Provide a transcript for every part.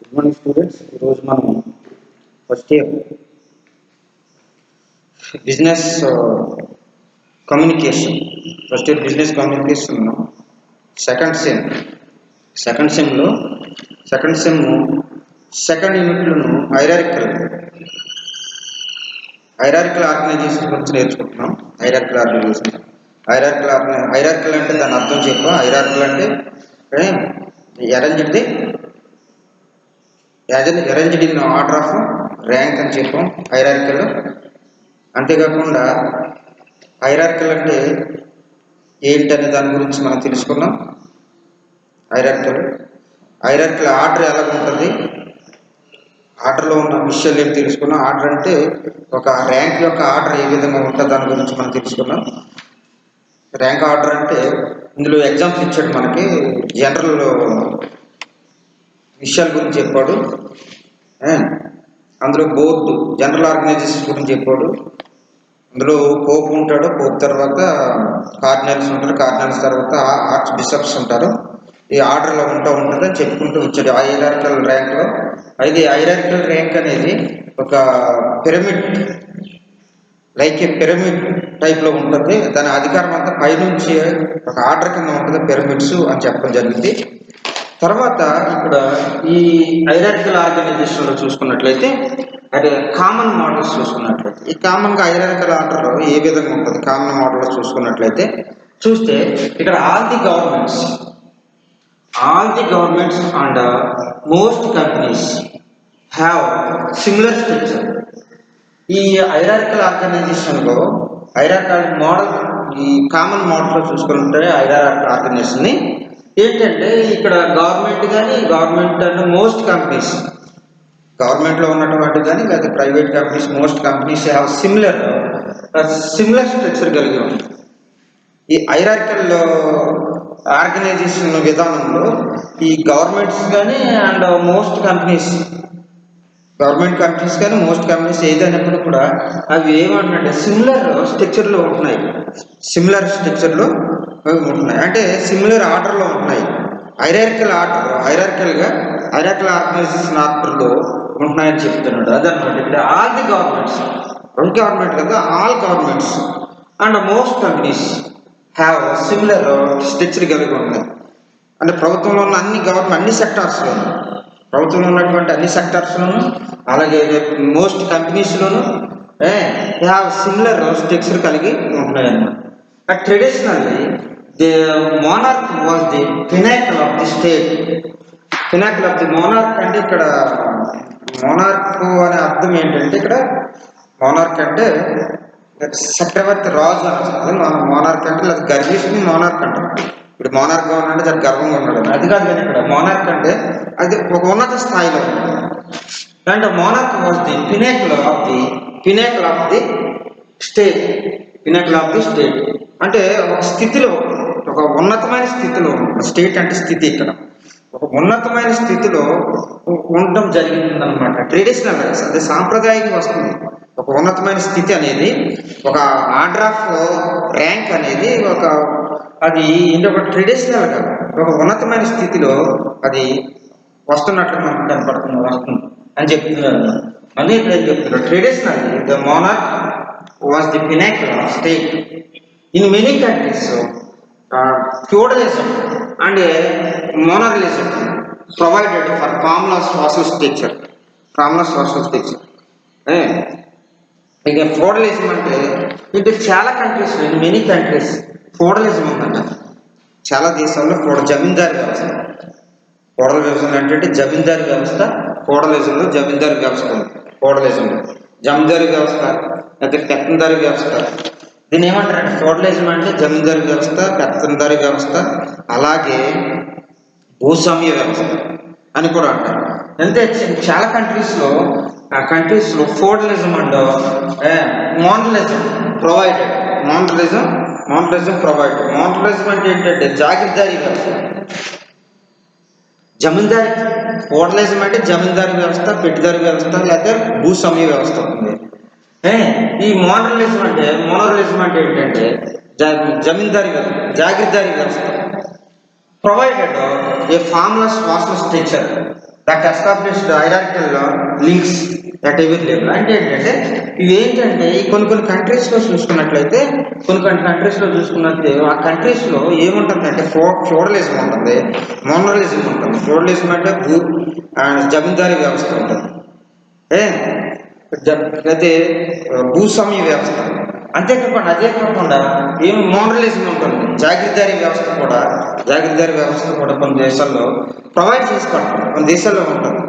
Good morning students. ఈరోజు మనం first year business communication business communication second సెమ్లో second యూనిట్లను హైరార్కికల్ ఆర్గనైజేషన్ గురించి నేర్చుకుంటున్నాం. హైరార్కికల్ అంటే దాని అర్థం చెప్పా. హైరార్కికల్ అంటే arranged in order of rank అని చెప్పాం హైరార్కికల్. అంతేకాకుండా హైరార్కికల్ అంటే ఏంటనే దాని గురించి మనం తెలుసుకున్నాం. హైరార్కికల్ ఆర్డర్ ఎలా ఉంటుంది, ఆర్డర్లో ఉన్న విషయాలు ఏమి తెలుసుకున్నాం. ఆర్డర్ అంటే ఒక ర్యాంక్ యొక్క ఆర్డర్ ఏ విధంగా ఉంటుంది దాని గురించి మనం తెలుసుకున్నాం. ర్యాంక్ ఆర్డర్ అంటే ఇందులో ఎగ్జాంపుల్ ఇచ్చాడు మనకి. జనరల్ విషయాల గురించి చెప్పాడు. అందులో బోర్డు జనరల్ ఆర్గనైజేషన్ గురించి చెప్పాడు. అందులో పోప్ ఉంటాడు, పోప్ తర్వాత కార్డినల్స్ ఉంటారు, కార్డినల్స్ తర్వాత ఆర్చ్ బిషప్స్ ఉంటారు. ఈ ఆర్డర్లో ఉంటుంది అని చెప్పుకుంటూ వచ్చాడు హైరార్కికల్ ర్యాంక్లో. అయితే హైరార్కికల్ ర్యాంక్ అనేది ఒక పిరమిడ్, లైక్ ఏ పిరమిడ్ టైప్లో ఉంటుంది. దాని అధికారం అంతా పైనుంచి ఒక ఆర్డర్ కింద ఉంటుంది, పిరమిడ్స్ అని చెప్పడం జరిగింది. తర్వాత ఇక్కడ ఈ హైరార్కికల్ ఆర్గనైజేషన్లో చూసుకున్నట్లయితే అది కామన్ మోడల్స్ చూసుకున్నట్లయితే ఈ కామన్గా హైరార్కికల్ ఆర్డర్లో ఏ విధంగా ఉంటుంది కామన్ మోడల్లో చూసుకున్నట్లయితే చూస్తే ఇక్కడ all the governments and most companies have similar structure. ఈ హైరార్కికల్ ఆర్గనైజేషన్లో హైరార్కికల్ మోడల్ ఈ కామన్ మోడల్లో చూసుకుంటే హైరార్కికల్ ఆర్గనైజేషన్ని ఏంటంటే ఇక్కడ గవర్నమెంట్ అండ్ మోస్ట్ కంపెనీస్, గవర్నమెంట్లో ఉన్నటువంటి కానీ లేదా private companies, most companies have similar structure కలిగి ఉంది. ఈ హైరార్కికల్ ఆర్గనైజేషన్ విధానంలో ఈ గవర్నమెంట్స్ కానీ and most companies, government companies కానీ మోస్ట్ కంపెనీస్ ఏదైనప్పుడు కూడా అవి ఏమంటే సిమిలర్ స్ట్రక్చర్లో ఉంటున్నాయి అంటే సిమిలర్ ఆర్డర్లో ఉంటున్నాయి. హైరార్కికల్ ఆర్గనైజేషన్ ఆర్డర్లో ఉంటున్నాయని చెప్తున్నాడు. అదనమాట ఇక్కడ ఆల్ ది గవర్నమెంట్స్, గవర్నమెంట్ కదా, all governments and most companies have similar structure కలిగి ఉన్నాయి. అంటే ప్రభుత్వంలో ఉన్న అన్ని సెక్టార్స్లోను, ప్రభుత్వంలో ఉన్నటువంటి అన్ని సెక్టార్స్లోను అలాగే మోస్ట్ కంపెనీస్లోను హ్యావ్ సిమిలర్ స్ట్రక్చర్ కలిగి ఉంటున్నాయన్నమాట. Traditionally the monarch was the pinnacle of the state. Pinnacle of the monarch అంటే ఇక్కడ మోనార్క్ అనే అర్థం ఏంటంటే ఇక్కడ మోనార్క్ అంటే చక్రవర్తి రాజు అని వస్తుంది. మోనార్క్ అంటే లేదా గర్విష్ని మోనార్క్ అంటారు. ఇప్పుడు మోనార్క్గా ఉన్నాడంటే దాని గర్వంగా ఉన్నాడు, అది కాదు. కానీ ఇక్కడ మోనార్క్ అంటే అది ఒక ఉన్నత స్థాయిలో ఉంది. And monarch was the pinnacle of the state. అంటే ఒక స్థితిలో, ఒక ఉన్నతమైన స్థితిలో, స్టేట్ అంటే స్థితి, ఇక్కడ ఒక ఉన్నతమైన స్థితిలో ఉండటం జరిగిందనమాట. ట్రెడిషనల్ అంటే సాంప్రదాయంగా వస్తుంది. ఒక ఉన్నతమైన స్థితి అనేది, ఒక ఆర్డర్ ఆఫ్ ర్యాంక్ అనేది అది ఒక ట్రెడిషనల్గా ఒక ఉన్నతమైన స్థితిలో అది వస్తున్నట్లు మనకు వస్తుంది అని చెప్తున్నారు. మళ్ళీ ఇక్కడ ఏం చెప్తున్నారు, traditional the monarch was the pinnacle of state. In many countries feudalism and monarchism provided for formula social structure. ఇక ఫ్యూడలిజం అంటే ఇది చాలా countries, in many countries feudalism ఉందంట. చాలా దేశాల్లో జమీందారీ వ్యవస్థ. ఫ్యూడలిజం అంటే జమీందారీ వ్యవస్థ. ఫ్యూడలిజంలో జమీందారీ వ్యవస్థ ఉంది. జమీందారీ వ్యవస్థ అయితే పెత్తందారీ వ్యవస్థ. దీన్ని ఏమంటారంటే ఫ్యూడలిజం అంటే జమీందారీ వ్యవస్థ, పెత్తందారీ వ్యవస్థ, అలాగే భూస్వామ్య వ్యవస్థ అని కూడా అంటారు. అంటే చాలా కంట్రీస్లో ఫ్యూడలిజం అండ్ మోనరలిజం ప్రొవైడెడ్. మోనరలిజం అంటే ఏంటంటే జాగీర్దారీ వ్యవస్థ. జమీందారీ ఫ్యూడలిజం అంటే జమీందారీ వ్యవస్థ, పెట్టుదారీ వ్యవస్థ లేకపోతే భూస్వామ్య వ్యవస్థ ఉంది. ఈ మోనరలిజం అంటే ఏంటంటే జమీందారీ వ్యవస్థ, జాగీర్దారీ వ్యవస్థ. Provided a formula social structure that established hierarchical links at every level. అంటే ఏంటంటే ఇవి ఏంటంటే ఈ కొన్ని కంట్రీస్లో చూసుకున్నట్లయితే కొన్ని కంట్రీస్లో చూసుకున్నట్లయితే ఆ కంట్రీస్లో ఏముంటుందంటే ఫ్యూడలిజం ఉంటుంది, మోనరలిజం ఉంటుంది. ఫ్యూడలిజం అంటే జమీందారీ వ్యవస్థ ఉంటుంది, అయితే భూస్వామ్య వ్యవస్థ. అంతేకాకుండా అదే కాకుండా ఏమి మోనరలిజం ఉంటుంది, జాగీర్దారీ వ్యవస్థ కూడా కొన్ని దేశాల్లో ప్రొవైడ్ చేసుకోవడం, కొన్ని దేశాల్లో ఉంటుంది.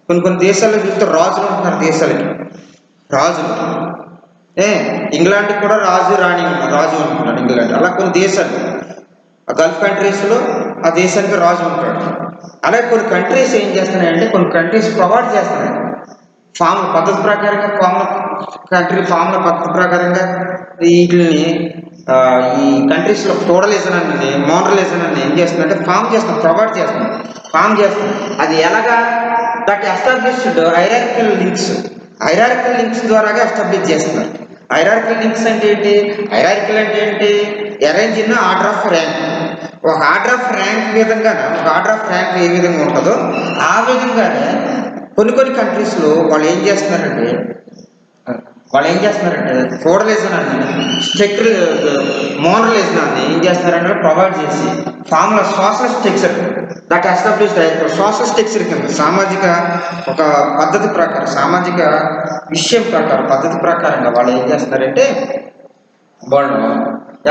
కొన్ని దేశాల్లో చూస్తే రాజులు ఉంటున్నారు, దేశాలకి రాజులు. ఇంగ్లాండ్కి కూడా రాజు ఉంటున్నాడు ఇంగ్లాండ్. అలా కొన్ని దేశాలు గల్ఫ్ కంట్రీస్లో ఆ దేశానికి రాజు ఉంటాడు. అలాగే కొన్ని కంట్రీస్ ఏం చేస్తున్నాయంటే కొన్ని కంట్రీస్ ప్రొవైడ్ చేస్తున్నాయి ఫామ్ల పద్ధతి ప్రకారంగా, ఫామ్ల పద్ధతి ప్రకారంగా వీటిని ఈ కంట్రీస్లో ఫ్యూడలిజం అని మోనరలిజం అని ఏం చేస్తుందంటే ప్రొవైడ్ చేస్తుంది. అది ఎలాగా? దట్ ఎస్టాబ్లిష్డ్ హైరార్కికల్ లింక్స్ ద్వారాగా ఎస్టాబ్లిష్ చేస్తున్నారు. హైరార్కికల్ లింక్స్ అంటే ఏంటి? Arrange in order of rank. ఒక ఆర్డర్ ఆఫ్ ర్యాంక్ ఏ విధంగా ఉంటుందో ఆ విధంగానే కొన్ని కంట్రీస్లో వాళ్ళు ఏం చేస్తున్నారంటే ఫ్యూడలిజం అని మోనరలిజం అని ఏం చేస్తున్నారంటే ప్రొవైడ్ చేసి ఫామ్ల social structure that established social structure కింద సామాజిక ఒక పద్ధతి ప్రకారం, సామాజిక విషయం ప్రకారం పద్ధతి ప్రకారంగా వాళ్ళు ఏం చేస్తున్నారంటే వాళ్ళు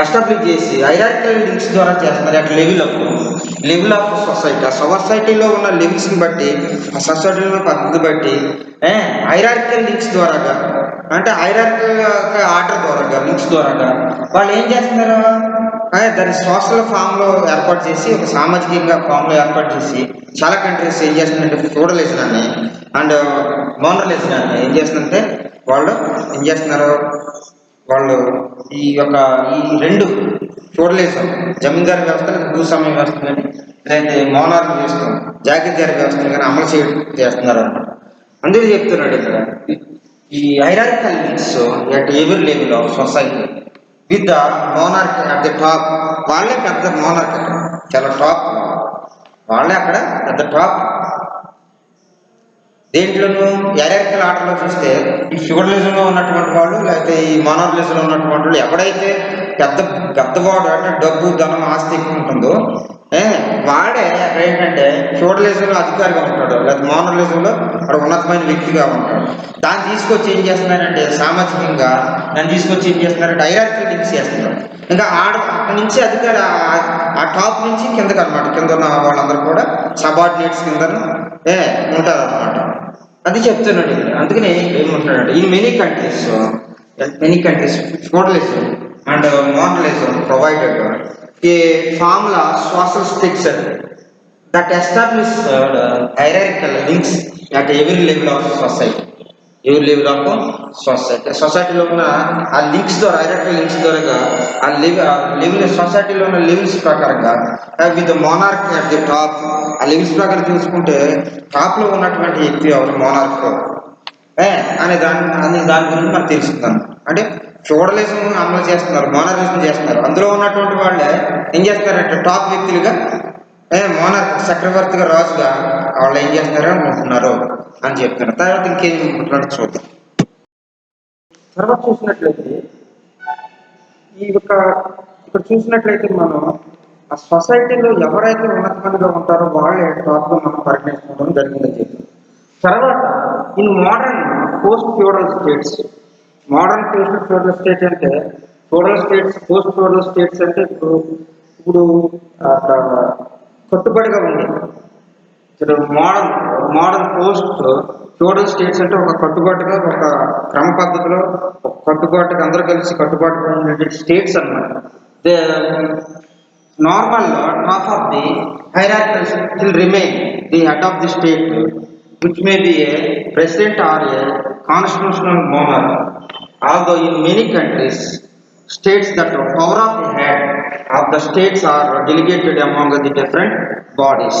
ఎస్టాబ్లిష్ చేసి హైరార్కికల్ లింక్స్ ద్వారా చేస్తున్నారు. At level of society. ఆ సొసైటీలో ఉన్న లింక్స్ని బట్టి, ఆ సొసైటీలో పద్ధతి బట్టి హైరార్కికల్ లింక్స్ ద్వారాగా, అంటే హైరార్కికల్ ఆర్డర్ ద్వారాగా, లింక్స్ ద్వారాగా వాళ్ళు ఏం చేస్తున్నారు? దాన్ని సోషల్ ఫామ్లో ఏర్పాటు చేసి, ఒక సామాజికంగా ఫామ్లో ఏర్పాటు చేసి చాలా కంట్రీస్ ఏం చేస్తుందంటే ఫ్యూడలిజం అని అండ్ మోనరలిజం అని ఏం చేస్తుందంటే వాళ్ళు ఈ రెండు ఫ్యూడలిజం, జమీందారీ వ్యవస్థ, భూస్వామ్య వ్యవస్థ కానీ లేదంటే మోనార్కీ వ్యవస్థ, జాగీర్దారీ వ్యవస్థను కానీ అమలు చేస్తున్నారు అన్నమాట. అందుకే చెప్తున్నాడు ఇక్కడ ఈ hierarchical links at every level of society with the monarchy at the top. వాళ్ళే పెద్ద మోనార్కీ, చాలా టాప్, వాళ్ళే అక్కడ పెద్ద టాప్. దేంట్లోనూ హైరార్కికల్ ఆర్డర్లో చూస్తే ఈ ఫ్యూడలిజంలో ఉన్నటువంటి వాళ్ళు, లేకపోతే ఈ మోనరలిజంలో ఉన్నటువంటి వాళ్ళు ఎవడైతే పెద్దవాడు అంటే డబ్బు, ధనం, ఆస్తి ఎక్కువ ఉంటుందో వాడే అక్కడ ఏంటంటే ఫ్యూడలిజంలో అధికారిగా ఉంటాడు, లేకపోతే మోనరలిజంలో అక్కడ ఉన్నతమైన వ్యక్తిగా ఉంటాడు. దాన్ని తీసుకొచ్చి ఏం చేస్తున్నారంటే సామాజికంగా హైరార్కికల్ లింక్స్ చేస్తున్నారు. ఇంకా అక్కడి నుంచి అధికారి ఆ టాప్ నుంచి కిందకి అనమాట, కింద ఉన్న వాళ్ళందరూ కూడా సబార్డినేట్స్ కింద ఉంటారు అనమాట. అది చెప్తున్నాడు ఇక్కడ. అందుకని ఏమంటున్నాడు, in many countries feudalism and monarchism provided a formula social structure that established hierarchical links at every level of సొసైటీలో ఉన్న ఆ లింక్స్ ద్వారా, హైరార్కికల్ లింక్స్ ద్వారా ఆ లెవెల్ సొసైటీలో ఉన్న లెవెల్స్ ప్రకారంగా with monarchy at the top. ఆ లెవెల్స్ ప్రకారం చూసుకుంటే టాప్లో ఉన్నటువంటి వ్యక్తి ఎవరు? మోనార్క్ అనే దాని గురించి మనకు తెలుస్తుందని. అంటే ఫ్యూడలిజం అమలు చేస్తున్నారు, మోనరలిజం చేస్తున్నారు. అందులో ఉన్నటువంటి వాళ్ళే ఏం చేస్తారంటే టాప్ వ్యక్తులుగా మోనార్క్, చక్రవర్తిగా, రాజుగా వాళ్ళు ఏం చేస్తున్నారో అనుకుంటున్నారు అని చెప్తున్నారు. తర్వాత ఇంకేం చూద్దాం. తర్వాత చూసినట్లయితే ఇక్కడ చూసినట్లయితే మనం ఆ సొసైటీలో ఎవరైతే ఉన్నతమందిగా ఉంటారో వాళ్ళే టాప్లో మనం పరిగణించుకోవడం జరిగిందని చెప్పారు. తర్వాత in modern post feudal states అంటే పోస్ట్ ఫ్యూడల్ స్టేట్స్ అంటే ఇప్పుడు కట్టుబడిగా ఉంది. మోడర్న్ పోస్ట్ ఫ్యూడల్ స్టేట్స్ అంటే ఒక కట్టుబాటుగా, ఒక క్రమ పద్ధతిలో, ఒక కట్టుబాటుగా అందరూ కలిసి కట్టుబాటుగా ఉండే స్టేట్స్ అన్నమాట. Normal top of the hierarchy will remain the head of the state, which may be a president or a constitutional monarch. Although in many countries, states that the power of the head of the states are delegated among the different bodies.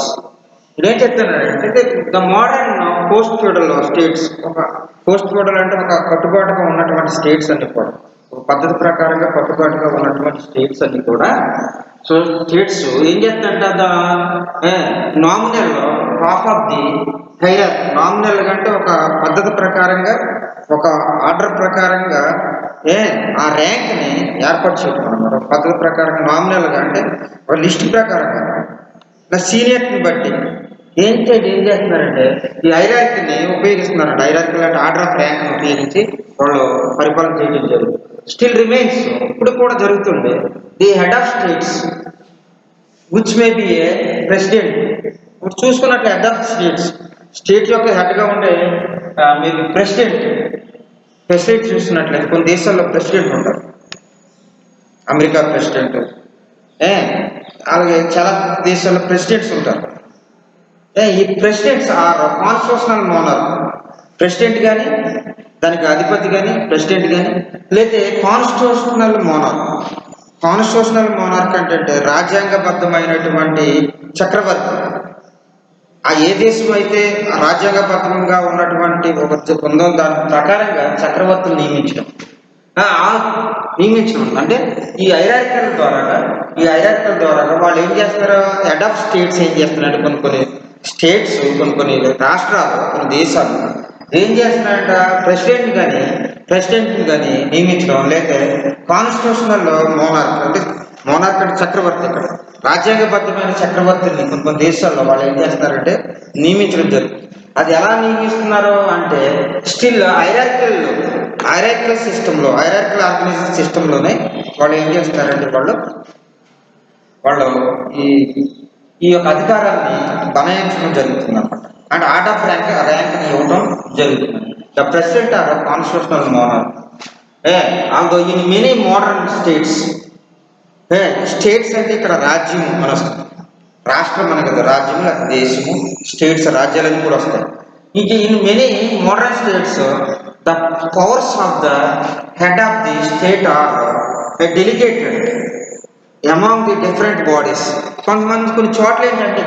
ఇదేం చెప్తున్నారంటే the modern post feudal states, post feudal అంటే ఒక కట్టుబాటుగా ఉన్నటువంటి states అన్ని కూడా, ఒక పద్ధతి ప్రకారంగా కట్టుబాటుగా ఉన్నటువంటి స్టేట్స్ అన్ని కూడా. సో స్టేట్స్ ఏం చేస్తారంటే nominal top of the hire. Nominal అంటే ఒక పద్ధతి ప్రకారంగా, ఒక ఆర్డర్ ప్రకారంగా ఆ ర్యాంక్ని ఏర్పాటు చేయడం అన్నమాట. ఒక పద్ధతి ప్రకారంగా నామినల్గా అంటే ఒక లిస్ట్ ప్రకారంగా సీనియర్ని బట్టి ఏం చేస్తున్నారంటే ఈ హైరార్కీని ఉపయోగిస్తున్నారంట. హైరార్కీ అంటే ఆర్డర్ ఆఫ్ ర్యాంక్ని ఉపయోగించి వాళ్ళు పరిపాలన చేయడం జరుగుతుంది. స్టిల్ రిమైన్స్, ఇప్పుడు కూడా జరుగుతుంది, the head of states which may be A president. ఇప్పుడు చూసుకున్నట్లు హెడ్ ఆఫ్ స్టేట్ యొక్క హెడ్గా ఉండే మీరు ప్రెసిడెంట్ చూస్తున్నట్లయితే కొన్ని దేశాల్లో ప్రెసిడెంట్ ఉంటారు. అమెరికా ప్రెసిడెంట్, అలాగే చాలా దేశాల్లో ప్రెసిడెంట్స్ ఉంటారు. ఈ presidents are constitutional monarch. President కానీ, దానికి అధిపతి కానీ, ప్రెసిడెంట్ కానీ, లేకపోతే కాన్స్టిట్యూషనల్ మోనార్క్. కాన్స్టిట్యూషనల్ మోనార్క్ అంటే రాజ్యాంగబద్ధమైనటువంటి చక్రవర్తి. ఆ ఏ దేశం అయితే రాజ్యాంగబద్ధంగా ఉన్నటువంటి ఒక ఉందో దాని ప్రకారంగా చక్రవర్తులు నియమించడం అంటే ఈ హైరార్కీల ద్వారా వాళ్ళు ఏం చేస్తారు, హెడ్ ఆఫ్ స్టేట్స్ ఏం చేస్తున్నారంటే కొన్ని స్టేట్స్, కొన్ని రాష్ట్రాలు, కొన్ని దేశాలు ఏం చేస్తున్నారంట, ప్రెసిడెంట్ కానీ నియమించడం, లేకపోతే కాన్స్టిట్యూషనల్ మోనార్క్ అంటే చక్రవర్తి. ఇక్కడ రాజ్యాంగబద్ధమైన చక్రవర్తిని కొన్ని దేశాల్లో వాళ్ళు ఏం చేస్తున్నారంటే నియమించడం జరుగుతుంది. అది ఎలా నియమిస్తున్నారు అంటే స్టిల్ హైరార్కికల్ సిస్టంలో, హైరార్కికల్ ఆర్గనైజేషన్ సిస్టంలోనే వాళ్ళు ఏం చేస్తారంటే వాళ్ళు ఈ యొక్క అధికారాన్ని బనాయించడం జరుగుతుంది అన్నమాట. అండ్ ఆర్డర్ ఆఫ్ ర్యాంక్ని ఇవ్వడం జరుగుతుంది. The president are constitutional monarch. Although in many modern states అంటే ఇక్కడ రాజ్యం మన రాష్ట్రం మన కదా, రాజ్యము లేకపోతే దేశము, స్టేట్స్ రాజ్యాలన్నీ కూడా వస్తాయి. ఇంక in many modern states the powers of the head of the state or delegated among the different bodies. కొన్ని చోట్ల ఏంటంటే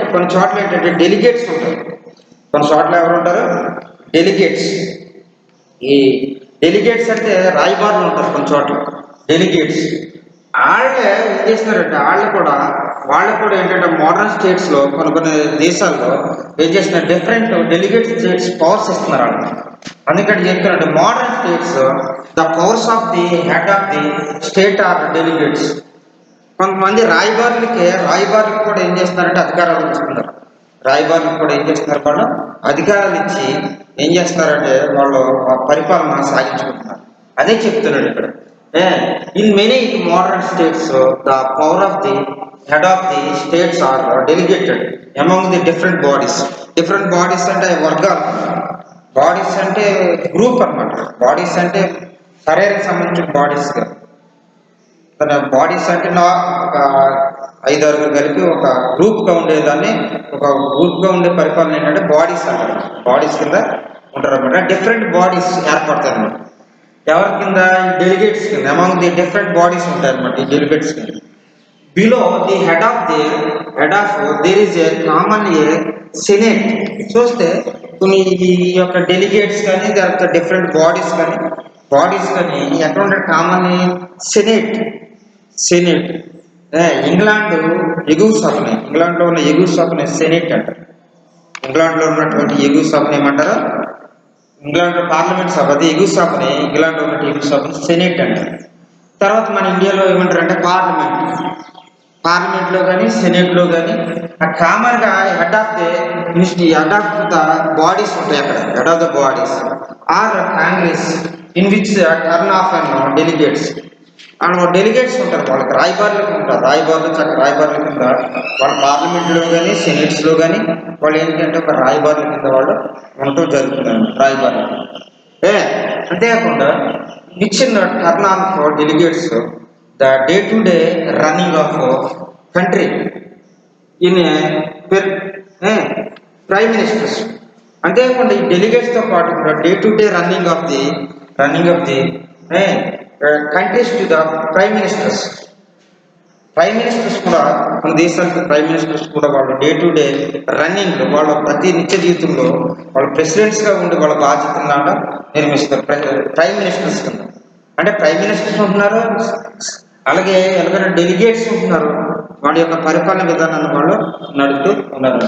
డెలిగేట్స్ ఉంటారు. కొన్ని చోట్ల ఎవరు ఉంటారు, డెలిగేట్స్. ఈ డెలిగేట్స్ అంటే రాయబారులు ఉంటారు కొన్ని చోట్ల, డెలిగేట్స్. వాళ్ళే ఏం చేస్తున్నారంటే వాళ్ళు కూడా ఏంటంటే మోడర్న్ స్టేట్స్లో కొన్ని దేశాల్లో ఏం చేస్తున్నారు, డిఫరెంట్ డెలిగేట్ స్టేట్స్ పవర్స్ ఇస్తున్నారు వాళ్ళు. అందుకని చెప్తున్నట్టు modern states the powers of the head of the state or delegates. కొంతమంది రాయబారులకు కూడా ఏం చేస్తున్నారంటే అధికారాలు ఇస్తున్నారు. రాయబారులకు కూడా ఏం చేస్తున్నారు, వాళ్ళు అధికారాలు ఇచ్చి ఏం చేస్తున్నారంటే వాళ్ళు పరిపాలన సాగించుకుంటున్నారు. అదే చెప్తున్నాడు ఇక్కడ. In many modern states the power of the head of the states are delegated among the different bodies అంటే వర్గాలు, బాడీస్ అంటే గ్రూప్ అన్నమాట. బాడీస్ అంటే శరీరానికి సంబంధించిన బాడీస్గా, బాడీస్ అంటే ఒక 5-6 కలిపి ఒక గ్రూప్గా ఉండేదాన్ని, ఒక గ్రూప్గా ఉండే పరిపాలన ఏంటంటే బాడీస్ అంటారు. బాడీస్ కింద ఉంటారు అన్నమాట. డిఫరెంట్ బాడీస్ ఏర్పడతాయి అన్నమాట. ఎవరి కింద, డెలిగేట్స్ కింద. అమాంగ్ ది డిఫరెంట్ బాడీస్ ఉంటాయి అన్నమాట ఈ డెలిగేట్స్ కింద. Below the head of there is a common A senate. చూస్తే కొన్ని ఈ యొక్క డెలిగేట్స్ కానీ, తర్వాత డిఫరెంట్ బాడీస్ కానీ ఎక్కడ ఉండే కామన్ సెనేట్. ఇంగ్లాండ్లో ఉన్న ఎగువ సభని సెనేట్ అంటారు. ఇంగ్లాండ్లో ఉన్నటువంటి ఎగువ సభని ఏమంటారు, ఇంగ్లాండ్లో పార్లమెంట్ సభ, అది ఎగువ సభని, ఇంగ్లాండ్లో ఉన్న ఎగువ సభని సెనేట్ అంటారు. తర్వాత మన ఇండియాలో ఏమంటారు అంటే పార్లమెంట్లో కానీ, సెనేట్లో కానీ కామన్గా హెడ్ ఆఫ్ ద బాడీస్ ఉంటాయి అక్కడ. Head of the bodies are congress in which turn of and delegates. And delegates ఉంటారు, వాళ్ళకి రాయబారులు కింద వాళ్ళ పార్లమెంట్లో కానీ, సెనేట్స్లో కానీ వాళ్ళు ఏంటంటే ఒక రాయబారుల కింద వాళ్ళు ఉండటం జరుగుతున్నారు. రాయబారులు అంతేకాకుండా which in turn off delegates the day to day running of country in prime ministers. అంతేకాకుండా ఈ డెలిగేట్స్తో పాటు కూడా day to day running of the countries to the prime ministers కూడా, మన దేశానికి ప్రైమ్ మినిస్టర్స్ కూడా వాళ్ళు డే టు డే రన్నింగ్, వాళ్ళ ప్రతి నిత్య జీవితంలో వాళ్ళు ప్రెసిడెంట్స్గా ఉండి వాళ్ళ బాధ్యతలను నిర్మిస్తారు. ప్రైమ్ మినిస్టర్స్ కింద అంటే ప్రైమ్ మినిస్టర్స్ ఉంటున్నారు, అలాగే ఎలాగైనా డెలిగేట్స్ ఉంటున్నారు. వాళ్ళ యొక్క పరిపాలన విధానాన్ని వాళ్ళు నడుపుతూ ఉన్నారు.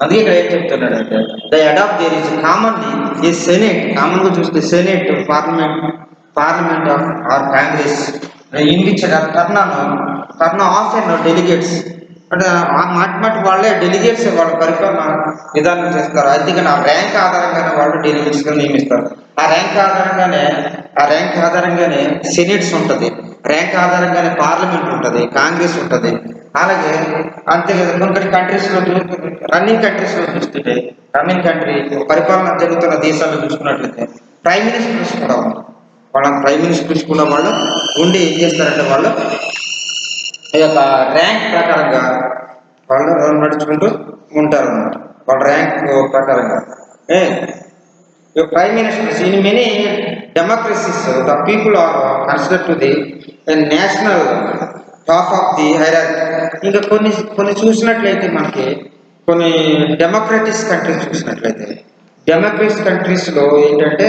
అందుకే ఇక్కడ ఏం చెప్తున్నాడంటే the head of there is commonly ఈ సెనేట్, కామన్గా చూస్తే senate parliament of are congress in which turn of and delegates, అంటే ఆ మాటి వాళ్ళే డెలిగేట్స్ వాళ్ళ పరిపాలన విధానం చేస్తారు. అందుకని ఆ ర్యాంక్ ఆధారంగానే వాళ్ళు డెలిగేట్స్గా నియమిస్తారు. ఆ ర్యాంక్ ఆధారంగానే సెనేట్స్ ఉంటుంది, ర్యాంక్ ఆధారంగానే పార్లమెంట్ ఉంటుంది, కాంగ్రెస్ ఉంటుంది. అలాగే అంతే కదా కొన్ని కంట్రీస్లో రన్నింగ్ కంట్రీస్లో చూస్తుంటే రన్నింగ్ కంట్రీ పరిపాలన జరుగుతున్న దేశాల్లో చూసుకున్నట్లయితే ప్రైమ్ మినిస్టర్స్ కూడా ఉంటారు. వాళ్ళ ప్రైమ్ మినిస్టర్స్ కూడా వాళ్ళు ఉండి ఏం చేస్తారంటే వాళ్ళు ఈ యొక్క ర్యాంక్ ప్రకారంగా వాళ్ళు నడుచుకుంటూ ఉంటారు అన్నమాట. వాళ్ళ ర్యాంక్ ప్రకారంగా prime ministers in many democracies the people are consider to the national top of the hierarchy. ఇంకా కొన్ని చూసినట్లయితే మనకి కొన్ని డెమోక్రటిక్ కంట్రీస్ చూసినట్లయితే డెమోక్రటిక్ కంట్రీస్లో ఏంటంటే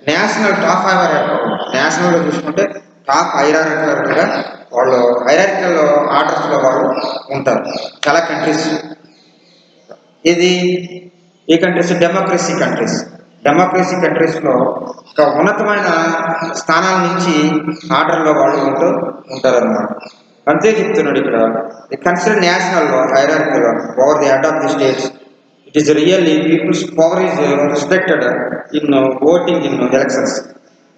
నేషనల్ టాప్ నేషనల్గా చూసుకుంటే టాప్ హైరార్కల్గా వాళ్ళు హైరార్కల్ ఆర్డర్స్లో వాళ్ళు ఉంటారు చాలా కంట్రీస్. ఈ కంట్రీస్ డెమోక్రసీ కంట్రీస్లో ఒక ఉన్నతమైన స్థానాల నుంచి ఆర్డర్లో వాళ్ళు ఉంటారన్నమాట. అంతే చెప్తున్నాడు ఇక్కడ. Consider national hierarchal over the head of the states. It is really peoples power is respected in voting in elections.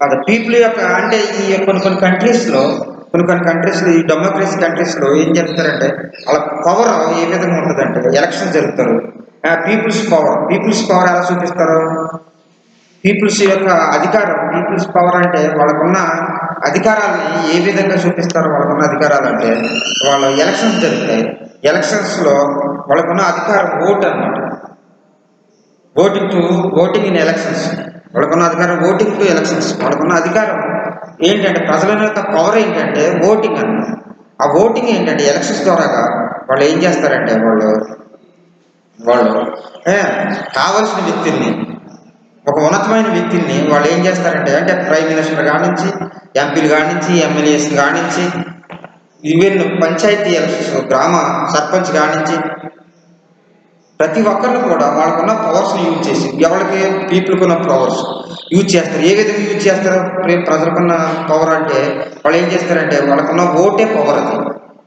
అది పీపుల్ యొక్క అంటే ఈ కొన్ని కంట్రీస్లో ఈ డెమోక్రసీ కంట్రీస్లో ఏం చేస్తారంటే వాళ్ళ పవర్ ఏ విధంగా ఉంటుందంటే ఎలక్షన్ జరుపుతారు. పీపుల్స్ పవర్ ఎలా చూపిస్తారు? పీపుల్స్ యొక్క అధికారం, పీపుల్స్ పవర్ అంటే వాళ్ళకున్న అధికారాలని ఏ విధంగా చూపిస్తారు? వాళ్ళకున్న అధికారాలు అంటే వాళ్ళు ఎలక్షన్స్ జరుగుతాయి, ఎలక్షన్స్లో వాళ్ళకున్న అధికారం ఓట్ అన్నమాట. ఓటింగ్ ఇన్ ఎలక్షన్స్, వాళ్ళకున్న అధికారం ఓటింగ్ టు ఎలక్షన్స్. వాళ్ళకున్న అధికారం ఏంటంటే ప్రజల యొక్క పవర్ ఏంటంటే ఓటింగ్ అన్నమాట. ఆ ఓటింగ్ ఏంటంటే ఎలక్షన్స్ ద్వారాగా వాళ్ళు ఏం చేస్తారంటే వాళ్ళు కావలసిన వ్యక్తుల్ని, ఒక ఉన్నతమైన వ్యక్తుల్ని వాళ్ళు ఏం చేస్తారంటే అంటే ప్రైమ్ మినిస్టర్ కానించి, ఎంపీలు కానించి, ఎమ్మెల్యేస్ కానించి, ఈవెన్ పంచాయతీ ఎలక్షన్స్ గ్రామ సర్పంచ్ కానించి ప్రతి ఒక్కరిని కూడా వాళ్ళకున్న పవర్స్ని యూజ్ చేసి ఎవరికి పీపుల్కి ఉన్న పవర్స్ యూజ్ చేస్తారు. ఏ విధంగా యూజ్ చేస్తారు? ప్రజలకున్న పవర్ అంటే వాళ్ళు ఏం చేస్తారంటే వాళ్ళకున్న ఓటే పవర్, అది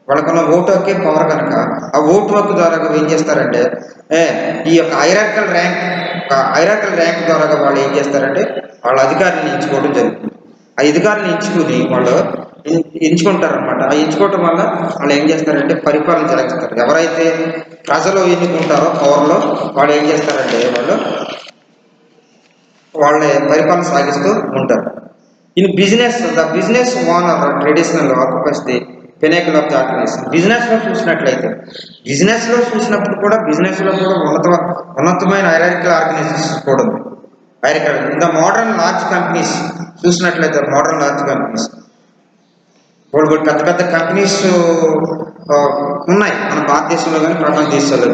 వాళ్ళకున్న ఓటు హక్కే పవర్ కనుక ఆ ఓటు హక్కు ద్వారా ఏం చేస్తారంటే ఈ యొక్క హైరార్కల్ ర్యాంక్ ద్వారా వాళ్ళు ఏం చేస్తారంటే వాళ్ళ అధికారులను ఎంచుకోవడం జరుగుతుంది. ఆ అధికారులను ఎంచుకుని వాళ్ళు ఎంచుకుంటారనమాట. ఆ ఎంచుకోవటం వల్ల వాళ్ళు ఏం చేస్తారంటే పరిపాలన జరుగుతారు. ఎవరైతే ప్రజలు ఎన్నుకుంటారో పవర్లో వాళ్ళు ఏం చేస్తారంటే వాళ్ళే పరిపాలన సాగిస్తూ ఉంటారు. In business the business owner traditional occupies the pinnacle of the organisation. బిజినెస్లో చూసినప్పుడు కూడా బిజినెస్లో కూడా ఉన్నతమైన హైరార్కికల్ ఆర్గనైజేషన్స్ కూడా ఉంది. ద మోడర్న్ లార్జ్ కంపెనీస్ చూసినట్లయితే మోడర్న్ లార్జ్ కంపెనీస్ వాళ్ళు పెద్ద కంపెనీస్ ఉన్నాయి మన భారతదేశంలో కానీ ప్రపంచ దేశాల్లో.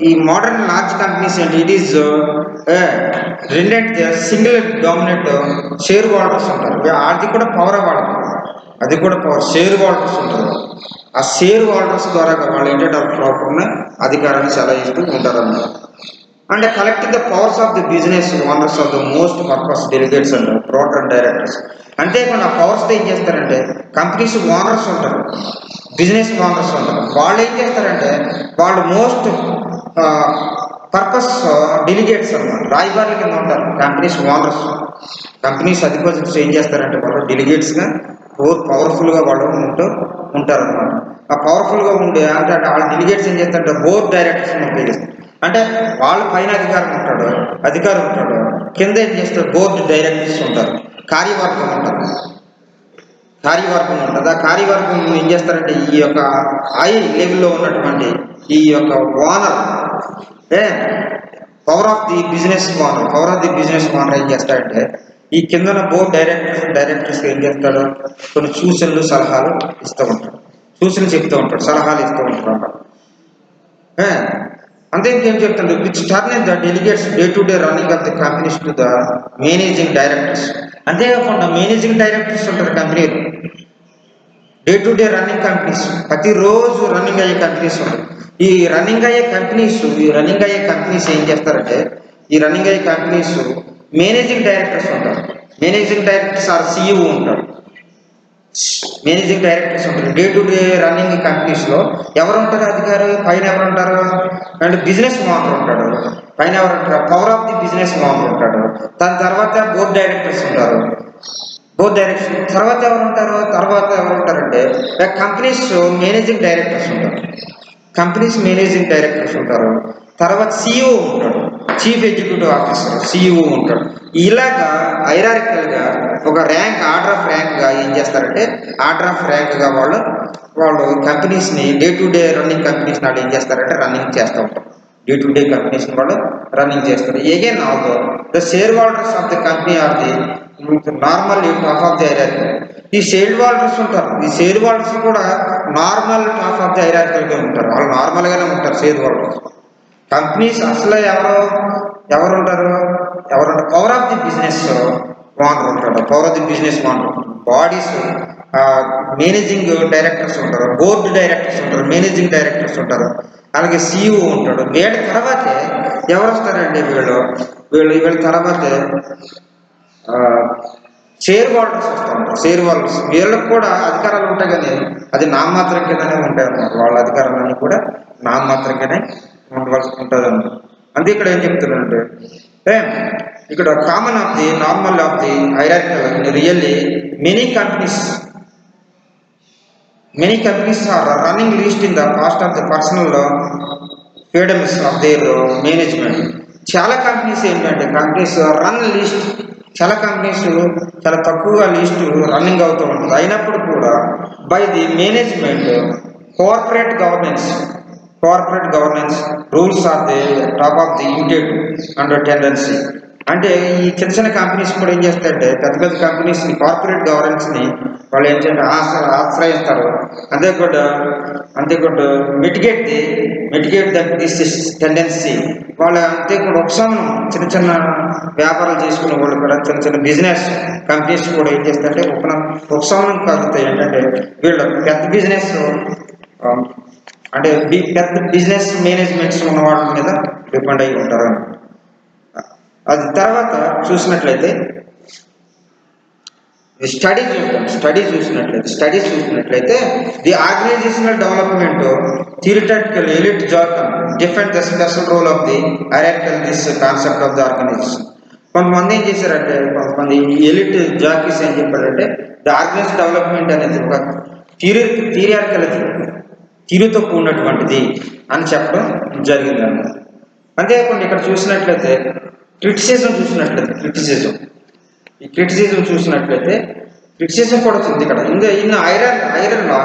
ఈ మోడర్న్ లార్జ్ కంపెనీస్ ఏంటి? It is single dominant share holders ఉంటారు. అది కూడా పవర్ వాళ్ళకి, అది కూడా పవర్ షేర్ హోల్డర్స్ ఉంటారు. ఆ షేర్ హోల్డర్స్ ద్వారా వాళ్ళు ఏంటంటే ప్రాపర్గా అధికారాన్ని చెలాయిస్తూ ఉంటారు అన్నమాట. And collecting the powers of the business owners of the most purpose delegates and board and directors. అంతేకాకుండా ఆ పవర్స్తో ఏం చేస్తారంటే కంపెనీస్ ఓనర్స్ ఉంటారు, బిజినెస్ ఓనర్స్ ఉంటారు. వాళ్ళు ఏం చేస్తారంటే వాళ్ళు మోస్ట్ పర్పస్ డెలిగేట్స్ అన్నమాట, రాయబారుల కింద ఉంటారు కంపెనీస్ ఓనర్స్. కంపెనీస్ అధిపతులు ఏం చేస్తారంటే వాళ్ళు డెలిగేట్స్గా పవర్ఫుల్గా వాళ్ళు ఉంటారు అన్నమాట. ఆ పవర్ఫుల్గా ఉండే అంటే వాళ్ళ డెలిగేట్స్ ఏం చేస్తారంటే బోర్డ్ డైరెక్టర్స్ని ఉపయోగిస్తారు. అంటే వాళ్ళ పైన అధికారం ఉంటాడు, కింద ఏం చేస్తారు బోర్డు డైరెక్టర్స్ ఉంటారు, కార్యవర్గం ఉంటుంది. ఆ కార్యవర్గం ఏం చేస్తారంటే ఈ యొక్క హై లెవెల్లో ఉన్నటువంటి ఈ యొక్క owner power of the business owner ఏం చేస్తాడంటే ఈ కింద బోర్డు డైరెక్టర్స్ ఏం చేస్తాడు కొన్ని సూచనలు సలహాలు ఇస్తూ ఉంటాడు, చెప్తూ ఉంటాడు, సలహాలు ఇస్తూ ఉంటాడు అన్నమాట. అంతే ఇంకేం చెప్తాడు which turn the delegates day to day running of the companies to the managing directors. అంతేకాకుండా మేనేజింగ్ డైరెక్టర్స్ ఉంటారు కంపెనీలు, day to day running companies, ప్రతిరోజు రన్నింగ్ అయ్యే కంపెనీస్ ఉంటాయి. ఈ రన్నింగ్ అయ్యే కంపెనీస్ ఏం చేస్తారంటే, ఈ రన్నింగ్ అయ్యే కంపెనీస్ మేనేజింగ్ డైరెక్టర్స్ ఉంటారు. మేనేజింగ్ డైరెక్టర్స్ ఆర్ సిఇఓ ఉంటారు. మేనేజింగ్ డైరెక్టర్స్ ఉంటారు. డే టు డే రన్నింగ్ కంపెనీస్లో ఎవరు ఉంటారు అధికారి? పైన ఎవరు ఉంటారు? అండ్ బిజినెస్ ఓనర్ ఉంటాడు. పైన ఎవరు ఉంటారు? Power of the business owner ఉంటాడు. దాని తర్వాత బోర్డ్ డైరెక్టర్స్ ఉంటారు. బోర్డ్ డైరెక్టర్స్ తర్వాత ఎవరు ఉంటారంటే కంపెనీస్ మేనేజింగ్ డైరెక్టర్స్ ఉంటారు. కంపెనీస్ మేనేజింగ్ డైరెక్టర్స్ ఉంటారు. తర్వాత సిఇఓ ఉంటాడు. చీఫ్ ఎగ్జిక్యూటివ్ ఆఫీసర్ సిఇఓ ఉంటాడు. ఇలాగా హైరార్కికల్గా ఒక ర్యాంక్, ఆర్డర్ ఆఫ్ ర్యాంక్గా ఏం చేస్తారంటే, ఆర్డర్ ఆఫ్ ర్యాంక్గా వాళ్ళు కంపెనీస్ని day to day running companies నాడు ఏం చేస్తారంటే రన్నింగ్ చేస్తూ ఉంటారు. డే టు డే కంపెనీస్ని వాళ్ళు రన్నింగ్ చేస్తారు. Again also the shareholders of the company are the normal top of the hierarchy. ఈ షేర్ హోల్డర్స్ ఉంటారు. ఈ షేర్ హోల్డర్స్ కూడా నార్మల్ టాప్ ఆఫ్ ది హైరార్కీగా ఉంటారు. వాళ్ళు నార్మల్గానే ఉంటారు షేర్ హోల్డర్స్. కంపెనీస్ అసలు ఎవరు ఉంటారు? Power of the business owner ఉంటాడు. Power of the business owner bodies managing directors ఉంటారు. బోర్డు డైరెక్టర్స్ ఉంటారు. మేనేజింగ్ డైరెక్టర్స్ ఉంటారు. అలాగే సిఇఓ ఉంటాడు. వీళ్ళ తర్వాతే ఎవరు వస్తారండి? వీళ్ళ తర్వాతే షేర్ హోల్డర్స్ వస్తూ ఉంటారు. షేర్ హోల్డర్స్ వీళ్ళకి కూడా అధికారాలు ఉంటాయి, కానీ అది నామమాత్రం కిందనే ఉంటాయి అన్నమాట. వాళ్ళ అధికారాలన్నీ కూడా నామమాత్రంగానే ఉండవలసి ఉంటుంది అన్నమాట. అందుకే ఇక్కడ ఏం చెప్తున్నారంటే, ఇక్కడ common of the normal of the hierarchical really many companies are running least in the cost of the personal freedoms of their management. చాలా కంపెనీస్ ఏంటంటే రన్ లీస్ట్, చాలా కంపెనీస్ చాలా తక్కువగా లీస్ట్ రన్నింగ్ అవుతూ ఉంటుంది. అయినప్పుడు కూడా by the management corporate governance rules are the top of the intend under tendency. అంటే ఈ చిన్న చిన్న కంపెనీస్ కూడా ఏం చేస్తారంటే పెద్ద పెద్ద కంపెనీస్ని కార్పొరేట్ గవర్నెన్స్ని వాళ్ళు ఏం చేయాలంటే ఆశ్రయిస్తారు. అంతేకాదు మిటిగేట్ దిస్ టెండెన్సీ. వాళ్ళు అంతేకాదు ఉపశమనం, చిన్న చిన్న వ్యాపారాలు చేసుకునే వాళ్ళు కూడా చిన్న చిన్న బిజినెస్ కంపెనీస్ కూడా ఏం చేస్తారంటే ఉపశమనం కలుగుతాయి. ఏంటంటే వీళ్ళు పెద్ద బిజినెస్ అంటే పెద్ద బిజినెస్ మేనేజ్మెంట్స్ ఉన్న వాళ్ళ మీద డిపెండ్ అయి ఉంటారు. అది తర్వాత చూసినట్లయితే స్టడీస్ చూసినట్లయితే the organisational development theoretical Elliott Jaques defend the special role of the hierarchical this concept of the organisation. కొంతమంది ఏం చేశారంటే, కొంతమంది ఎలిట్ జాకీస్ ఏం చెప్పారంటే ది ఆర్గనైజేషన్ డెవలప్మెంట్ అనేది ఒక థియరీతో కూడినటువంటిది అని చెప్పడం జరిగిందన్నమాట. అంతేకాకుండా ఇక్కడ చూసినట్లయితే క్రిటిసిజం కూడా వచ్చింది ఇక్కడ. ఇన్ ఐరన్ లా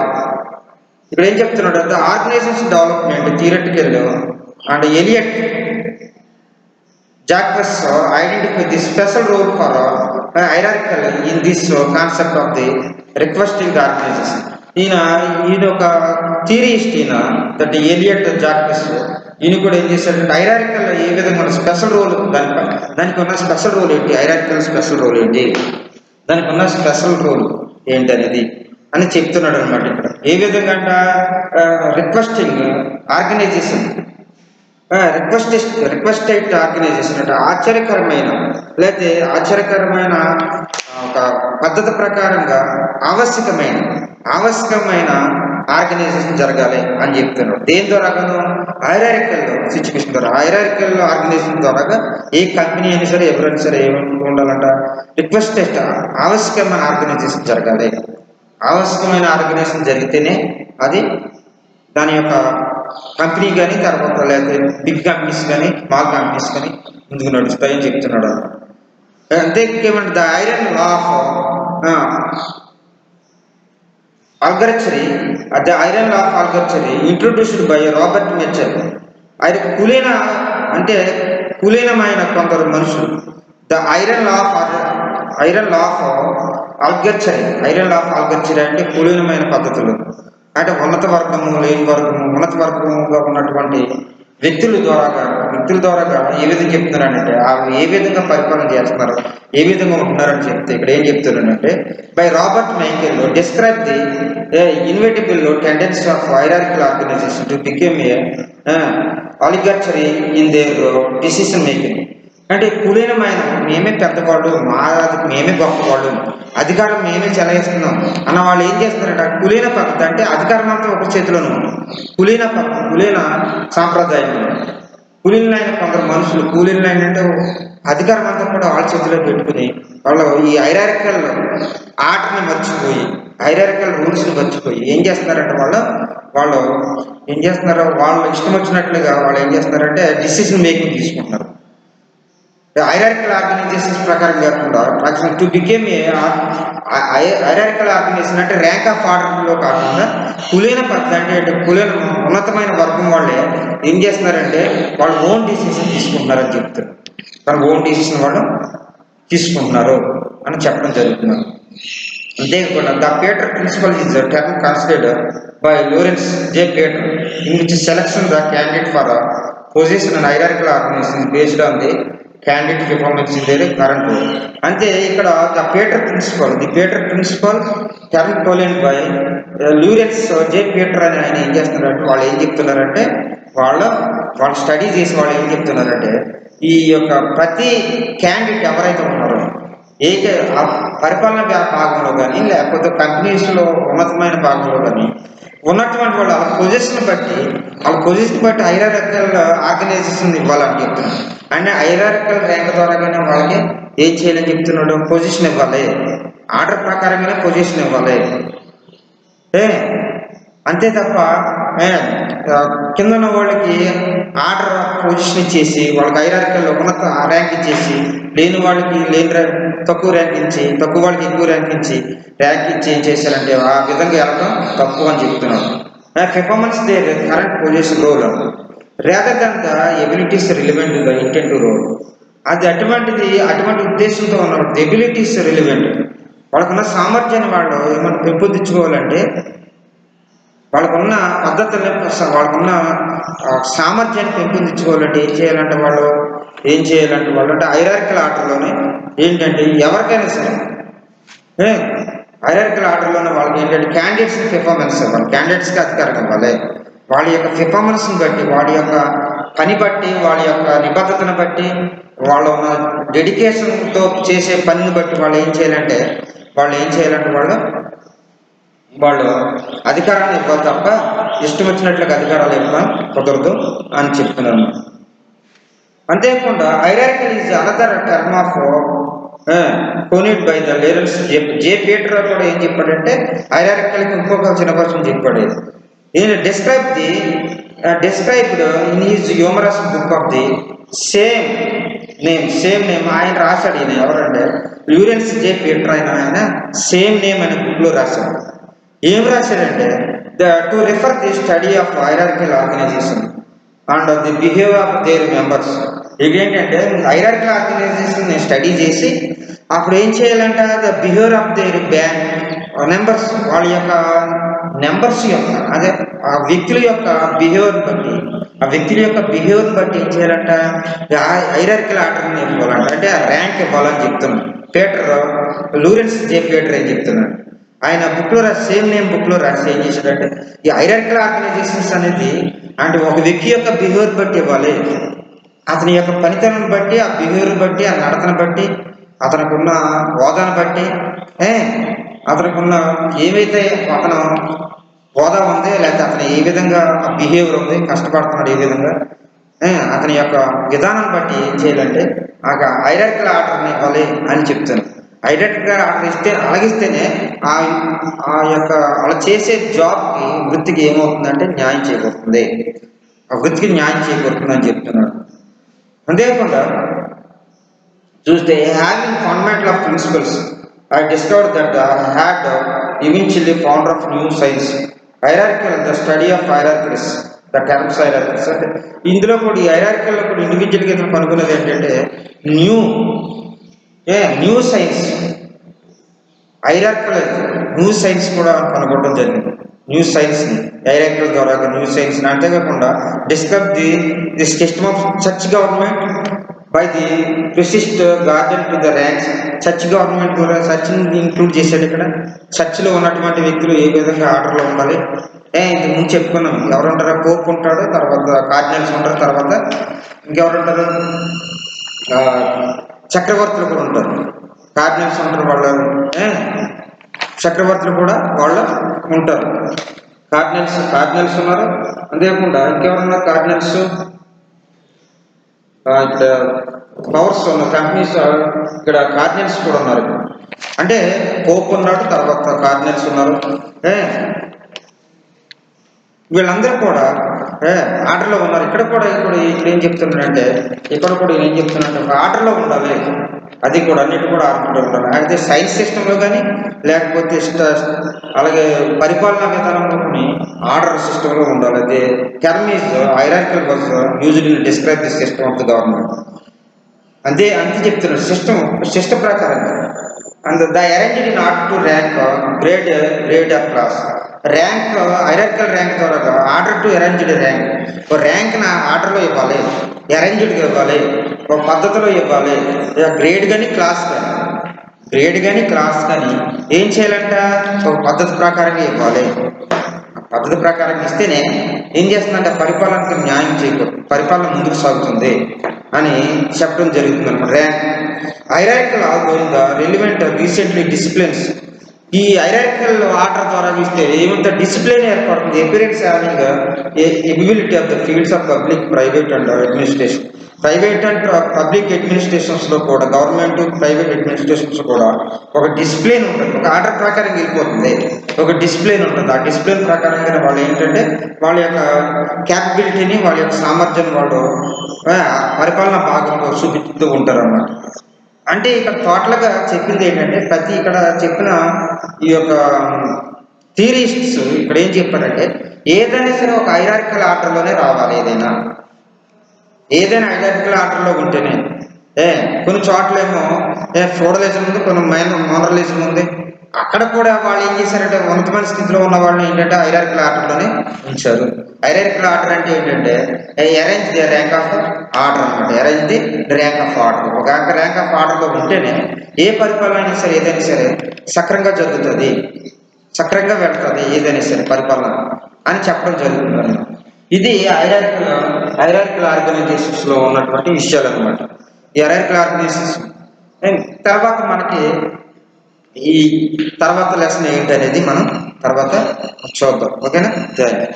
ఇక్కడ ఏం చెప్తున్నాడు అంటే organisation development theoretical and Elliott Jaques identify the special role for hierarchical in this concept of the requesting organisation. ఈయన ఒక థియరిస్ట్, దట్ ఎలియట్ జాక్వెస్. ఈయన కూడా ఏం చేశాడంటే హైరార్కికల్ ఏ విధంగా స్పెషల్ రోల్, దానికి ఉన్న స్పెషల్ రోల్ ఏంటి, హైరార్కికల్ స్పెషల్ రోల్ ఏంటి, దానికి ఉన్న స్పెషల్ రోల్ ఏంటి అనేది అని చెప్తున్నాడు అనమాట. ఇక్కడ ఏ విధంగా అంట రిక్వెస్టింగ్ ఆర్గనైజేషన్, రిక్వెస్టెడ్ ఆర్గనైజేషన్ అంటే ఆశ్చర్యకరమైన ఒక పద్ధతి ప్రకారంగా ఆవశ్యకమైన ఆర్గనైజేషన్ జరగాలి అని చెప్తున్నాడు. దేని ద్వారాగాను? హైరార్కికల్ సిచ్యువేషన్ ద్వారా, హైరార్కికల్ ఆర్గనైజేషన్ ద్వారా ఏ కంపెనీ అయినా సరే, ఎవరైనా సరే ఏమనుకుంటూ ఉండాలంట, రిక్వెస్టెడ్ ఆవశ్యకమైన ఆర్గనైజేషన్ జరగాలి. ఆవశ్యకమైన ఆర్గనైజేషన్ జరిగితేనే అది దాని యొక్క కంపెనీ కానీ, తర్వాత లేకపోతే బిగ్ కంపెనీస్ కానీ, స్మాల్ కంపెనీస్ కానీ ముందుకు నడుస్తాయని చెప్తున్నాడు. అంతేకేమంటే the iron law of oligarchy introduced by Robert Michels. ఆయన కులీనమైన కొందరు మనుషులు the iron law of oligarchy అంటే కులీనమైన పద్ధతులు. అంటే ఉన్నత వర్గముగా ఉన్నటువంటి వ్యక్తుల ద్వారాగా ఏ విధంగా చెప్తున్నారంటే వాళ్ళు ఏ విధంగా పరిపాలన చేస్తున్నారు, ఏ విధంగా ఉంటున్నారని చెప్తే ఇక్కడ ఏం చెప్తున్నారంటే by Robert Michael describe the inevitable tendency of hierarchical organisation to become a oligarchy in their decision making. అంటే కులీనమైన మేమే పెద్దవాళ్ళు, మేమే గొప్పవాళ్ళు, అధికారం మేమే చెలాయిస్తున్నాం అన్న వాళ్ళు ఏం చేస్తారంటే కులీన పద్ధతి అంటే అధికారం అంతా ఒక చేతిలోనే ఉంది. కులీన సాంప్రదాయం, కూలీలైన కొందరు మనుషులు కూలీలైన అంటే అధికారం అంతా కూడా వాళ్ళ చేతిలో పెట్టుకుని వాళ్ళు ఈ హైరార్కికల్ ఆర్డర్ని మర్చిపోయి, హైరార్కికల్ రూల్స్ని మర్చిపోయి ఏం చేస్తున్నారంటే వాళ్ళు ఏం చేస్తున్నారు, వాళ్ళు ఇష్టం వచ్చినట్లుగా వాళ్ళు ఏం చేస్తున్నారంటే డిసిషన్ మేకింగ్ తీసుకుంటున్నారు. హైరార్కికల్ ఆర్గనైజేషన్స్ ప్రకారం కాకుండా to became a hierarchical organisation అంటే ర్యాంక్ ఆఫ్ ఆర్డర్లో కాకుండా కులీన పద్ధతి అంటే కులీన ఉన్నతమైన వర్గం వాళ్ళే ఏం చేస్తున్నారంటే వాళ్ళు ఓన్ డిసిషన్ తీసుకుంటున్నారని చెప్తారు. తన ఓన్ డిసిషన్ వాళ్ళు తీసుకుంటున్నారు అని చెప్పడం జరుగుతున్నారు. అంతేకాకుండా the Peter principle is term considered by Lawrence J Peter in which selection the candidate for position and hierarchical organisation based on the candidate performance in their current role. అంటే ఇక్కడ the Peter principle term టోలెన్ by Lawrence J Peter అని ఆయన ఏం చేస్తున్నారంటే వాళ్ళు ఏం చెప్తున్నారంటే వాళ్ళు స్టడీ చేసి వాళ్ళు ఏం చెప్తున్నారంటే ఈ యొక్క ప్రతి క్యాండిడేట్ ఎవరైతే ఉన్నారో పరిపాలన భాగంలో కానీ లేకపోతే కంపెనీస్లో ఉన్నతమైన భాగంలో కానీ ఉన్నటువంటి వాళ్ళు వాళ్ళ పొజిషన్ బట్టి హైరార్కికల్ ఆర్గనైజేషన్ ఇవ్వాలని చెప్తున్నారు. అంటే హైరార్కికల్ ర్యాంక్ ద్వారాగానే వాళ్ళకి ఏం చేయాలని చెప్తున్నాడు, పొజిషన్ ఇవ్వాలి, ఆర్డర్ ప్రకారంగానే పొజిషన్ ఇవ్వాలి. అంతే తప్ప కింద ఉన్న వాళ్ళకి ఆర్డర్ పొజిషన్ ఇచ్చేసి వాళ్ళకి హైరార్కికల్ ఉన్నత ర్యాంక్ ఇచ్చేసి లేని వాళ్ళకి తక్కువ ర్యాంక్ ఇచ్చి తక్కువ వాళ్ళకి ఎక్కువ ర్యాంక్ ఇచ్చి ఏం చేశారంటే ఆ విధంగా వెళ్ళడం తప్పు అని చెప్తున్నాడు. Performance their current position role rather than the abilities relevant the intent role. అది అటువంటి ఉద్దేశంతో ఉన్నాడు. ది ఎబిలిటీస్ రిలివెంట్ వాళ్ళకున్న సామర్థ్యాన్ని వాళ్ళు ఏమన్నా పెంపొందించుకోవాలంటే వాళ్ళకున్న పద్ధతుల్ని వాళ్ళకున్న సామర్థ్యాన్ని పెంపొందించుకోవాలంటే ఏం చేయాలంటే వాళ్ళు అంటే హైరార్కికల్ ఆర్డర్లోనే ఏంటంటే ఎవరికైనా సరే హైరార్కికల్ ఆర్డర్లోనే వాళ్ళకి ఏంటంటే క్యాండిడేట్స్ పెర్ఫార్మెన్స్ ఇవ్వాలి, క్యాండిడేట్స్కి అధికారం ఇవ్వాలి. వాళ్ళ యొక్క పెర్ఫార్మెన్స్ని బట్టి, వాళ్ళ యొక్క పని బట్టి, వాళ్ళ యొక్క నిబద్ధతను బట్టి, వాళ్ళ ఉన్న డెడికేషన్తో చేసే పనిని బట్టి వాళ్ళు ఏం చేయాలంటే వాళ్ళు అధికారాన్ని ఇవ్వాలి తప్ప ఇష్టం వచ్చినట్లుగా అధికారాలు ఇవ్వడం కుదరదు అని చెప్తున్నాను. అంతేకాకుండా hierarchical is another term of coined by the Lawrence J Peter కూడా ఏం చెప్పాడంటే హైరార్కికల్కి ఇంకొక చిన్న క్వశ్చన్ చెప్పాడు. ఈయన described in his humorous book of the same name ఆయన రాశాడు. ఈయన ఎవరంటే లోరెన్స్ జే పీటర్ ఆయన సేమ్ నేమ్ అనే బుక్లో రాశాడు. ఏం రాశాడంటే to refer the study of hierarchical organisation and the behaviour of their members. ఇదేంటంటే హైరార్కికల్ ఆర్గనైజేషన్ స్టడీ చేసి అప్పుడు ఏం చేయాలంటే the behaviour of their members వాళ్ళ యొక్క నెంబర్స్ యొక్క అదే ఆ వ్యక్తుల యొక్క బిహేవియర్ని బట్టి ఏం చేయాలంట హైరార్కికల్ ఆర్డర్ని ఇవ్వాలంట, అంటే ఆ ర్యాంక్ ఇవ్వాలని చెప్తున్నాడు. లోరెన్స్ జే పీటర్ ఏం చెప్తున్నాడు, ఆయన బుక్లో సేమ్ నేమ్ బుక్లో రాసి ఏం చేశాడంటే ఈ హైరార్కికల్ ఆర్గనైజేషన్స్ అనేది అంటే ఒక వ్యక్తి యొక్క బిహేవియర్ బట్టి ఇవ్వాలి, అతని యొక్క పనితనం బట్టి, ఆ బిహేవియర్ బట్టి, ఆ నడతను బట్టి, అతనికి ఉన్న హోదాను బట్టి, అతనికి ఉన్న ఏవైతే అతను హోదా ఉంది, లేకపోతే అతను ఏ విధంగా బిహేవియర్ ఉంది, కష్టపడుతున్నాడు ఏ విధంగా, అతని యొక్క విధానం బట్టి ఏం చేయాలంటే ఆ హైరార్కికల్ ఆర్డర్ని ఇవ్వాలి అని చెప్తాను. హైరార్కికల్ ఆర్డర్ అలాగిస్తేనే ఆ యొక్క అలా చేసే జాబ్కి వృత్తికి ఏమవుతుందంటే న్యాయం చేయబడుతుంది, ఆ వృత్తికి న్యాయం చేయబడుతుంది అని చెప్తున్నాడు. అంతేకాకుండా చూస్తే having fundamental of principles I discovered that had eventually founder of new science hierarchical the study of hierarchies the terms hierarchies. అంటే ఇందులో కూడా ఈ హైరార్కికల్లో కూడా ఇండివిజువల్గా ఇతను కనుగొన్నది ఏంటంటే new science hierarchical new science కూడా కనుగొనడం జరిగింది. న్యూ సైన్స్ని హైరార్కికల్ ద్వారా న్యూ సైన్స్. అంతేకాకుండా describe the system of church government by the priests garden to the ranks. Church government కూడా చర్చ్ని ఇంక్లూడ్ చేశాడు ఇక్కడ. చర్చ్లో ఉన్నటువంటి వ్యక్తులు ఏ విధంగా ఆర్డర్లో ఉండాలి. ఇంతకు ముందు చెప్పుకున్నాం, ఎవరు ఉంటారో పోప్ ఉంటాడు, తర్వాత కార్డినల్స్ ఉంటారు, తర్వాత ఇంకెవరు ఉంటారు, చక్రవర్తులు కూడా ఉంటారు. కార్డినల్స్ ఉంటారు, వాళ్ళు చక్రవర్తులు కూడా వాళ్ళు ఉంటారు. కార్డినల్స్ ఉన్నారు. అంతేకాకుండా ఇంకెవరున్నారు కార్డినల్స్, ఇక్కడ పవర్స్ ఉన్న కంపెనీస్, ఇక్కడ కార్డినల్స్ కూడా ఉన్నారు. అంటే పోప్ ఉన్నాడు, తర్వాత కార్డినల్స్ ఉన్నారు. వీళ్ళందరూ కూడా ఆర్డర్లో ఉన్నారు. ఇక్కడ ఏం చెప్తున్నాడంటే, ఏం చెప్తున్నాడంటే ఒక ఆర్డర్లో ఉండాలి. అది కూడా అన్నిటి కూడా ఆర్డర్లో ఉండాలి. అయితే సైన్స్ సిస్టంలో కానీ లేకపోతే అలాగే పరిపాలనా విధానంలో కానీ ఆర్డర్ సిస్టంలో ఉండాలి. అది term is hierarchical was used in describe the system of the government. అంతే చెప్తున్నాడు. సిస్టమ్ ప్రకారంగా and the arranged in order to rank grade of class. Rank hierarchical rank ద్వారా ఆర్డర్ టు అరేంజ్డ్ ర్యాంక్. ఒక ర్యాంక్ని ఆర్డర్లో ఇవ్వాలి, అరేంజ్డ్గా ఇవ్వాలి, ఒక పద్ధతిలో ఇవ్వాలి. గ్రేడ్ కానీ క్లాస్ కానీ ఏం చేయాలంట, ఒక పద్ధతి ప్రకారంగా ఇవ్వాలి. పద్ధతి ప్రకారం ఇస్తేనే ఏం చేస్తుందంటే పరిపాలనకు న్యాయం చేయకూడదు, పరిపాలన ముందుకు సాగుతుంది అని చెప్పడం జరుగుతుంది అనమాట. Rank hierarchical going the relevant recently disciplines. ఈ హైరార్కికల్ ఆర్డర్ ద్వారా చూస్తే ఏమంత డిసిప్లిన్ ఏర్పడుతుంది. Appearance having ability of the fields of public, private and administration. Private and పబ్లిక్ అడ్మినిస్ట్రేషన్స్లో కూడా, గవర్నమెంట్ ప్రైవేట్ అడ్మినిస్ట్రేషన్స్ కూడా ఒక డిసిప్లిన్ ఉంటుంది. ఒక ఆర్డర్ ప్రకారం వెళ్ళిపోతుంది, ఒక డిసిప్లిన్ ఉంటుంది. ఆ డిసిప్లిన్ ప్రకారంగా వాళ్ళు ఏంటంటే వాళ్ళ యొక్క క్యాపబిలిటీని, వాళ్ళ యొక్క సామర్థ్యాన్ని వాళ్ళు పరిపాలన భాగంలో చూపిస్తూ ఉంటారు అన్నమాట. అంటే ఇక్కడ టోటల్గా చెప్పింది ఏంటంటే, ఇక్కడ చెప్పిన ఈ యొక్క థియరిస్ట్స్ ఇక్కడ ఏం చెప్పారంటే, ఏదైనా సరే ఒక హైరార్కికల్ ఆర్డర్లోనే రావాలి. ఏదైనా హైరార్కికల్ ఆర్డర్లో ఉంటేనే. కొన్ని చోట్లేమో ఫ్యూడలిజం ఉంది, కొన్ని మోనరలిజం ఉంది. అక్కడ కూడా వాళ్ళు ఏం చేశారంటే ఉన్నతమైన స్థితిలో ఉన్న వాళ్ళని ఏంటంటే హైరార్కికల్ ఆర్డర్లోనే ఉంచారు. హైరార్కికల్ ఆర్డర్ అంటే ఏంటంటే arrange the rank of order అనమాట. Arrange the rank of order. ఒక ర్యాంక్ ఆఫ్ ఆర్డర్లో ఉంటేనే ఏ పరిపాలన అయినా సరే, ఏదైనా సరే సక్రంగా జరుగుతుంది, సక్రంగా వెళ్తుంది ఏదైనా సరే పరిపాలన అని చెప్పడం జరుగుతుంది అన్నమాట. ఇది హైరార్కికల్ ఆర్గనైజేషన్స్లో ఉన్నటువంటి విషయాలు అనమాట. ఈ హైరార్కికల్ ఆర్గనైజేషన్స్ తర్వాత మనకి ఈ తర్వాత లెసన్ ఏంటి అనేది మనం తర్వాత చూద్దాం. ఓకేనా? థాంక్యూ.